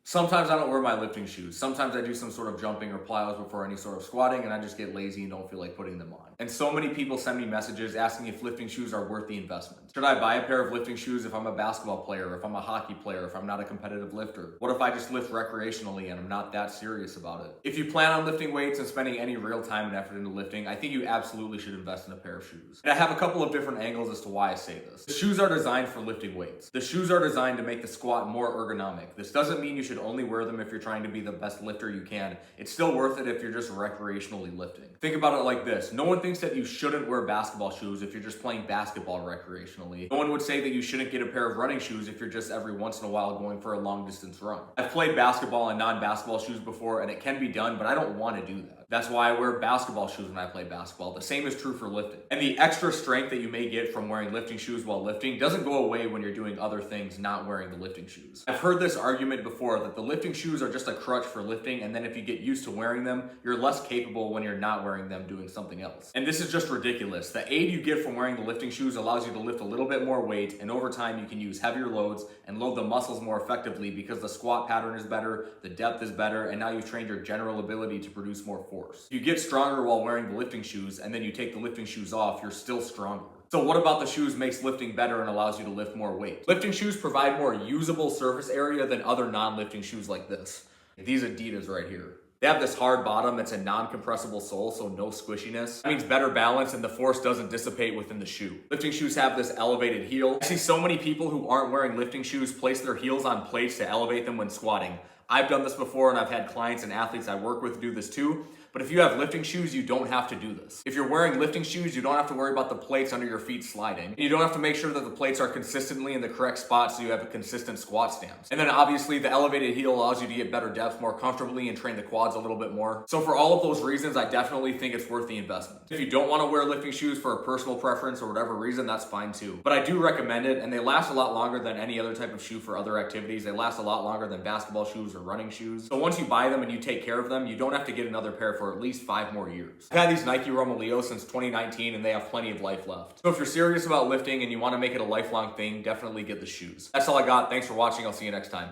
Sometimes I don't wear my lifting shoes. Sometimes I do some sort of jumping or plyos before any sort of squatting, and I just get lazy and don't feel like putting them on. And so many people send me messages asking if lifting shoes are worth the investment. Should I buy a pair of lifting shoes if I'm a basketball player, if I'm a hockey player, if I'm not a competitive lifter? What if I just lift recreationally and I'm not that serious about it? If you plan on lifting weights and spending any real time and effort into lifting, I think you absolutely should invest in a pair of shoes. And I have a couple of different angles as to why I say this. The shoes are designed for lifting weights. The shoes are designed to make the squat more ergonomic. This doesn't mean you should only wear them if you're trying to be the best lifter you can. It's still worth it if you're just recreationally lifting. Think about it like this. No one thinks that you shouldn't wear basketball shoes if you're just playing basketball recreationally. No one would say that you shouldn't get a pair of running shoes if you're just every once in a while going for a long distance run. I've played basketball in non-basketball shoes before, and it can be done, but I don't want to do that. That's why I wear basketball shoes when I play basketball. The same is true for lifting. And the extra strength that you may get from wearing lifting shoes while lifting doesn't go away when you're doing other things not wearing the lifting shoes. I've heard this argument before that the lifting shoes are just a crutch for lifting, and then if you get used to wearing them, you're less capable when you're not wearing them doing something else. And this is just ridiculous. The aid you get from wearing the lifting shoes allows you to lift a little bit more weight, and over time you can use heavier loads and load the muscles more effectively because the squat pattern is better, the depth is better, and now you've trained your general ability to produce more force. You get stronger while wearing the lifting shoes, and then you take the lifting shoes off, you're still stronger. So what about the shoes makes lifting better and allows you to lift more weight? Lifting shoes provide more usable surface area than other non-lifting shoes like this. These Adidas right here. They have this hard bottom, it's a non-compressible sole, so no squishiness. That means better balance and the force doesn't dissipate within the shoe. Lifting shoes have this elevated heel. I see so many people who aren't wearing lifting shoes place their heels on plates to elevate them when squatting. I've done this before, and I've had clients and athletes I work with do this too. But if you have lifting shoes, you don't have to do this. If you're wearing lifting shoes, you don't have to worry about the plates under your feet sliding. And you don't have to make sure that the plates are consistently in the correct spot so you have a consistent squat stance. And then obviously the elevated heel allows you to get better depth more comfortably and train the quads a little bit more. So for all of those reasons, I definitely think it's worth the investment. If you don't want to wear lifting shoes for a personal preference or whatever reason, that's fine too. But I do recommend it, and they last a lot longer than any other type of shoe for other activities. They last a lot longer than basketball shoes or running shoes. So once you buy them and you take care of them, you don't have to get another pair for at least 5 more years. I've had these Nike Romaleo since 2019, and they have plenty of life left. So if you're serious about lifting and you want to make it a lifelong thing, definitely get the shoes. That's all I got. Thanks for watching. I'll see you next time.